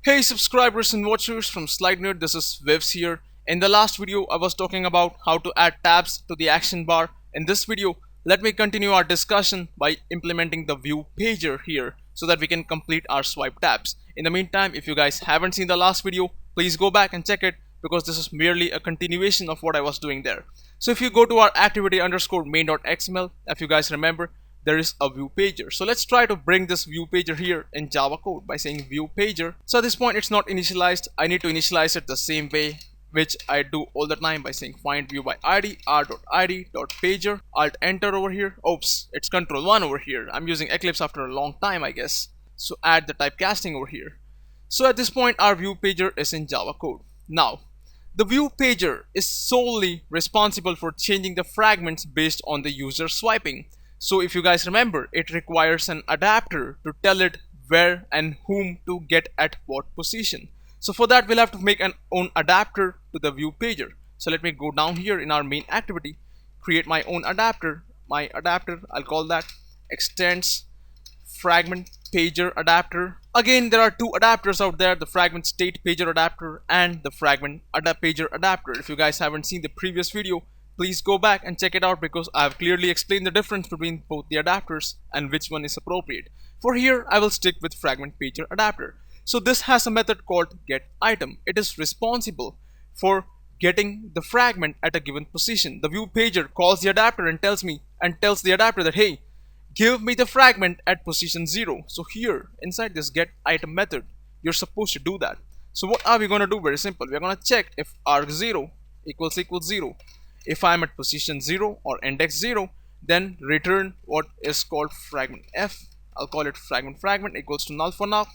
Hey subscribers and watchers from slidenerd, this is Vivs here. In the last video I was talking about how to add tabs to the action bar. In this video let me continue our discussion by implementing the ViewPager here so that we can complete our swipe tabs. In the meantime, if you guys haven't seen the last video, please go back and check it because this is merely a continuation of what I was doing there. So if you go to our activity underscore main.xml, if you guys remember, there is a ViewPager. So let's try to bring this ViewPager here in Java code by saying ViewPager. So at this point it's not initialized. I need to initialize it the same way which I do all the time by saying find view by id r.id.pager, alt enter over here. Oops, it's control 1 over here. I'm using Eclipse after a long time, I guess. So add the typecasting over here. So at this point our ViewPager is in Java code. Now the ViewPager is solely responsible for changing the fragments based on the user swiping. So if you guys remember, it requires an adapter to tell it where and whom to get at what position. So for that we'll have to make an own adapter to the ViewPager. So let me go down here in our main activity, create my own adapter. My adapter, I'll call that extends FragmentPagerAdapter. Again, there are two adapters out there, the FragmentStatePagerAdapter and the FragmentPagerAdapter. If you guys haven't seen the previous video, please go back and check it out because I have clearly explained the difference between both the adapters and which one is appropriate. For here, I will stick with FragmentPagerAdapter. So this has a method called getItem. It is responsible for getting the fragment at a given position. The ViewPager calls the adapter and tells the adapter that, hey, give me the fragment at position 0. So here, inside this getItem method, you're supposed to do that. So what are we going to do? Very simple. We're going to check if arg0 equals 0. If I'm at position 0 or index 0, then return what is called fragment f. I'll call it fragment equals to null for now.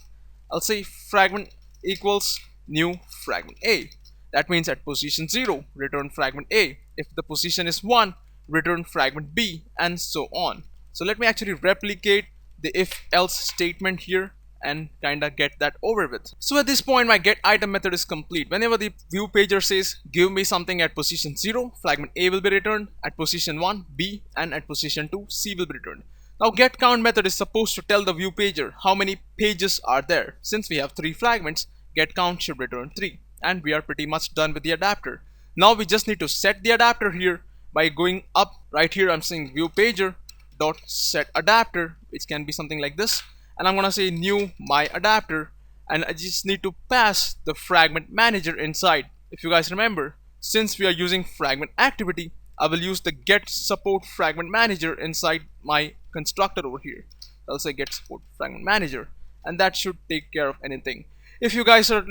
I'll say fragment equals new fragment a. That means at position 0, return fragment a. If the position is 1, return fragment b, and so on. So let me actually replicate the if else statement here and kinda get that over with. So at this point my getItem method is complete. Whenever the ViewPager says give me something at position 0, fragment A will be returned, at position 1 B, and at position 2 C will be returned. Now getCount method is supposed to tell the ViewPager how many pages are there. Since we have 3 fragments, getCount should return 3, and we are pretty much done with the adapter. Now we just need to set the adapter here by going up. Right here I'm saying ViewPager dot set adapter, which can be something like this, and I'm gonna say new my adapter, and I just need to pass the fragment manager inside. If you guys remember, since we are using FragmentActivity, I will use the get support fragment manager inside my constructor over here. I'll say get support fragment manager, and that should take care of anything. If you guys are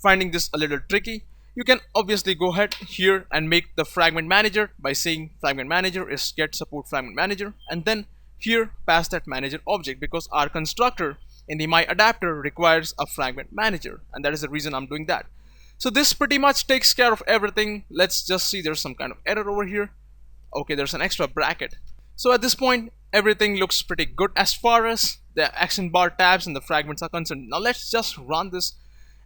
finding this a little tricky, you can obviously go ahead here and make the fragment manager by saying fragment manager is get support fragment manager, and then here pass that manager object because our constructor in the my adapter requires a fragment manager, and that is the reason I'm doing that. So this pretty much takes care of everything. Let's just see, there's some kind of error over here. Okay, there's an extra bracket. So at this point everything looks pretty good as far as the action bar tabs and the fragments are concerned. Now let's just run this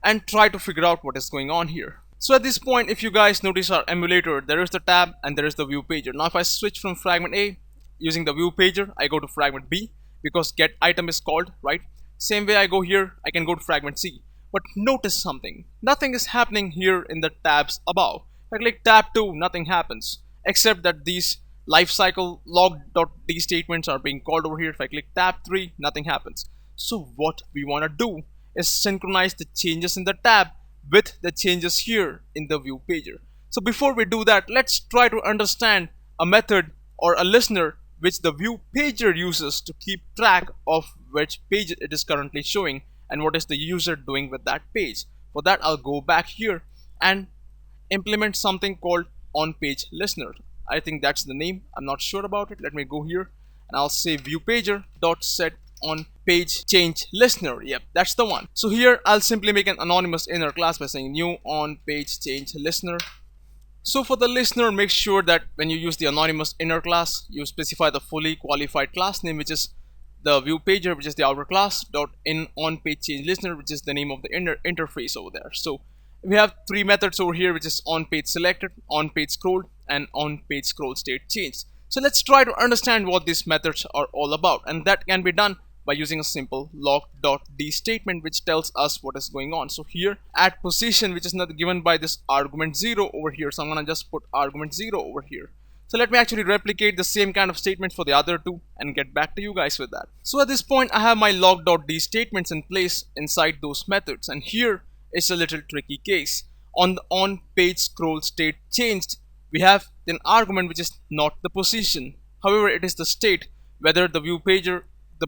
and try to figure out what is going on here. So at this point, if you guys notice our emulator, there is the tab and there is the ViewPager. Now if I switch from fragment A using the ViewPager, I go to fragment B because getItem is called, right? Same way I go here, I can go to fragment C. But notice something, nothing is happening here in the tabs above. If I click tab 2, nothing happens except that these lifecycle log.d statements are being called over here. If I click tab 3, nothing happens. So what we want to do is synchronize the changes in the tab with the changes here in the ViewPager. So before we do that, let's try to understand a method or a listener which the ViewPager uses to keep track of which page it is currently showing and what is the user doing with that page. For that, I'll go back here and implement something called OnPageListener. I think that's the name, I'm not sure about it. Let me go here and I'll say ViewPager.set OnPageChangeListener. Yep, that's the one. So here I'll simply make an anonymous inner class by saying new OnPageChangeListener. So for the listener, make sure that when you use the anonymous inner class, you specify the fully qualified class name, which is the ViewPager, which is the outer class, dot in OnPageChangeListener, which is the name of the interface over there. So we have 3 methods over here, which is onPageSelected, onPageScrolled, and onPageScrollStateChanged. So let's try to understand what these methods are all about, and that can be done by using a simple log.d statement which tells us what is going on. So here at position, which is not given by this argument 0 over here, so I'm gonna just put argument 0 over here. So let me actually replicate the same kind of statements for the other two and get back to you guys with that. So at this point I have my log.d statements in place inside those methods, and here is a little tricky case. On the on page scroll state changed, we have an argument which is not the position. However, it is the state, whether the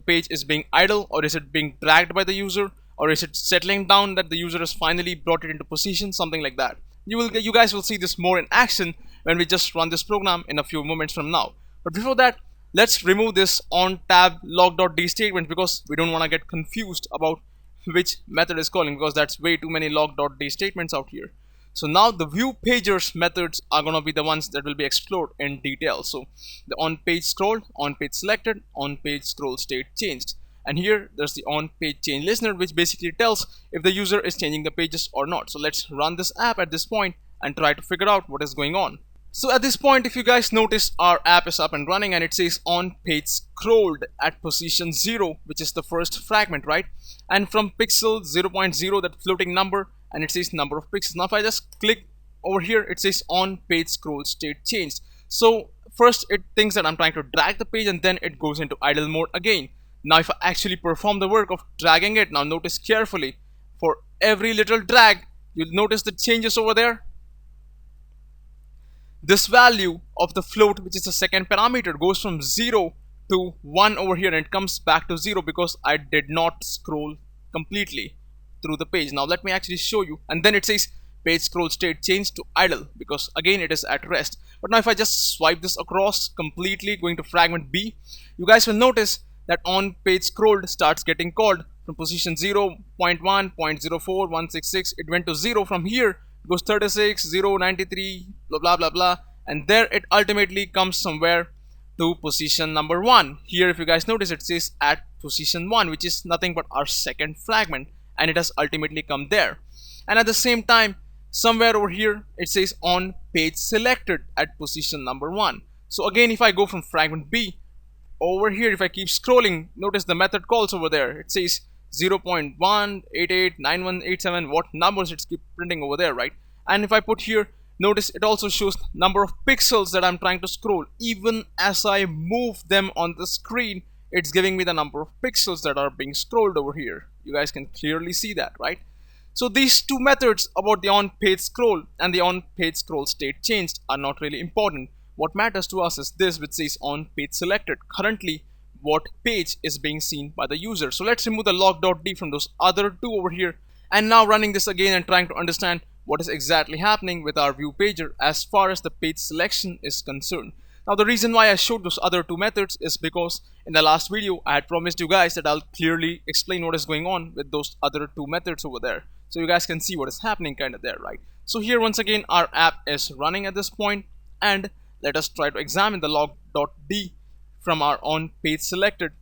page is being idle, or is it being dragged by the user, or is it settling down that the user has finally brought it into position, something like that. You guys will see this more in action when we just run this program in a few moments from now. But before that, let's remove this on tab log.d statement, because we don't want to get confused about which method is calling, because that's way too many log.d statements out here. So now the ViewPager's methods are going to be the ones that will be explored in detail. So the on-page scroll, on-page selected, on-page scroll state changed. And here there's the OnPageChangeListener, which basically tells if the user is changing the pages or not. So let's run this app at this point and try to figure out what is going on. So at this point, if you guys notice, our app is up and running and it says on page scrolled at position 0, which is the first fragment, right? And from pixel 0.0, that floating number, and it says number of pixels. Now if I just click over here, it says on page scroll state changed. So first it thinks that I'm trying to drag the page, and then it goes into idle mode again. Now if I actually perform the work of dragging it, now notice carefully, for every little drag, you'll notice the changes over there. This value of the float, which is the second parameter, goes from 0 to 1 over here, and it comes back to 0 because I did not scroll completely through the page. Now let me actually show you, and then it says page scroll state changed to idle, because again it is at rest. But now if I just swipe this across completely, going to fragment B, you guys will notice that on page scrolled starts getting called from position 0.1, 0.04, 166. It went to 0. From here it goes 36, 0, 93, blah blah blah blah, and there it ultimately comes somewhere to position number 1. Here if you guys notice, it says at position 1, which is nothing but our second fragment, and it has ultimately come there. And at the same time, somewhere over here it says on page selected at position number 1. So again, if I go from fragment B over here, if I keep scrolling, notice the method calls over there. It says 0.1, 88, 9187, what numbers it's keep printing over there, right? And if I put here, notice it also shows number of pixels that I'm trying to scroll. Even as I move them on the screen, it's giving me the number of pixels that are being scrolled over here. You guys can clearly see that, right? So these two methods about the on-page scroll and the on-page scroll state changed are not really important. What matters to us is this, which says on-page selected. Currently, what page is being seen by the user. So let's remove the log.d from those other two over here, and now running this again and trying to understand what is exactly happening with our ViewPager as far as the page selection is concerned. Now the reason why I showed those other two methods is because in the last video I had promised you guys that I'll clearly explain what is going on with those other two methods over there, so you guys can see what is happening kind of there, right? So here once again our app is running at this point, and let us try to examine the log.d from our on page selected.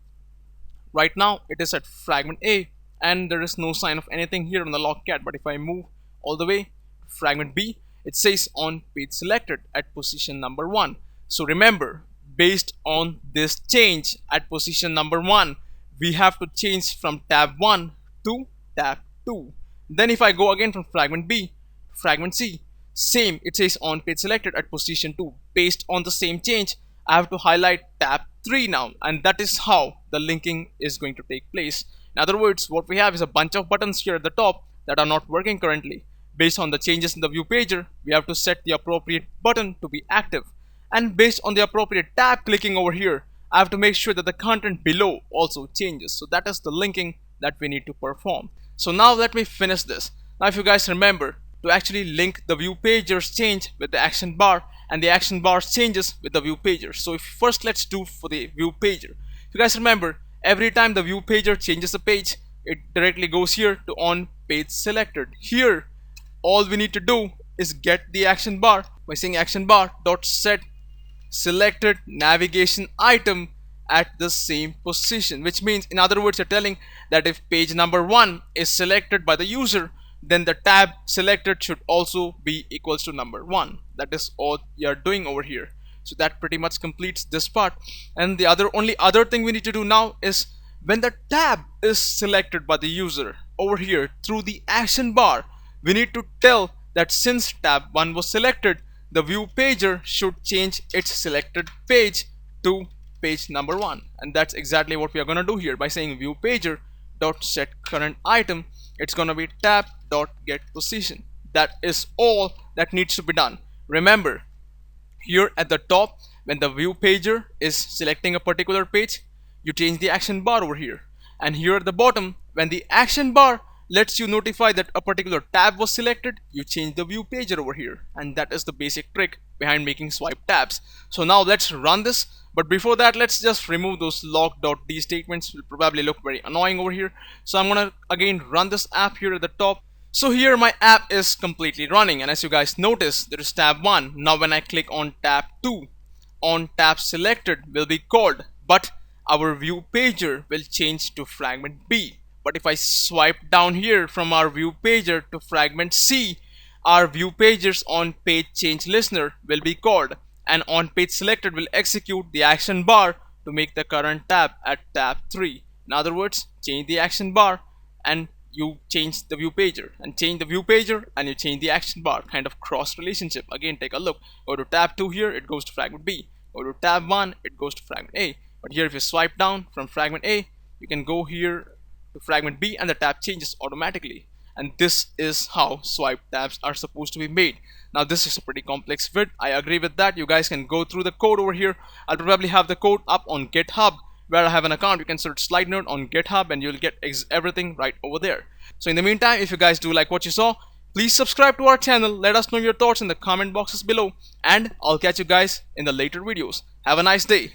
Right now it is at fragment A, and there is no sign of anything here on the log cat. But if I move all the way to fragment B, it says on page selected at position number 1. So remember, based on this change at position number 1, we have to change from tab 1 to tab 2. Then if I go again from fragment B, fragment C, same, it says on page selected at position 2. Based on the same change, I have to highlight tab 3 now, and that is how the linking is going to take place. In other words, what we have is a bunch of buttons here at the top that are not working currently. Based on the changes in the ViewPager, we have to set the appropriate button to be active. And based on the appropriate tab clicking over here, I have to make sure that the content below also changes. So that is the linking that we need to perform. So now let me finish this. Now if you guys remember, to actually link the ViewPager's change with the action bar and the action bar's changes with the ViewPager. So first let's do for the ViewPager. If you guys remember, every time the ViewPager changes a page, it directly goes here to on page selected. Here, all we need to do is get the action bar by saying action bar dot set selected navigation item at the same position, which means, in other words, you're telling that if page number 1 is selected by the user, then the tab selected should also be equals to number 1. That is all you're doing over here. So that pretty much completes this part. And the only other thing we need to do now is when the tab is selected by the user over here through the action bar, we need to tell that since tab 1 was selected, the view pager should change its selected page to page number 1. And that's exactly what we are going to do here by saying view pager dot set current item. It's going to be tab dot get position. That is all that needs to be done. Remember, here at the top, when the view pager is selecting a particular page, you change the action bar over here. And here at the bottom, when the action bar lets you notify that a particular tab was selected, you change the view pager over here. And that is the basic trick behind making swipe tabs. So now let's run this. But before that, let's just remove those log.d statements. Will probably look very annoying over here. So I'm gonna again run this app here at the top. So here my app is completely running, and as you guys notice, there is tab 1. Now when I click on tab 2, on tab selected will be called, but our view pager will change to fragment B. But if I swipe down here from our view pager to fragment C, our view pagers on page change listener will be called, and on page selected will execute the action bar to make the current tab at tab 3. In other words, change the action bar and you change the view pager, and change the view pager and you change the action bar. Kind of cross relationship. Again, take a look. Go to tab 2 here, it goes to fragment B. Go to tab 1, it goes to fragment A. But here if you swipe down from fragment A, you can go here to fragment B and the tab changes automatically. And this is how swipe tabs are supposed to be made. Now this is a pretty complex vid. I agree with that. You guys can go through the code over here. I'll probably have the code up on GitHub, where I have an account. You can search slidenerd on GitHub and you'll get everything right over there. So in the meantime, if you guys do like what you saw, please subscribe to our channel. Let us know your thoughts in the comment boxes below, and I'll catch you guys in the later videos. Have a nice day.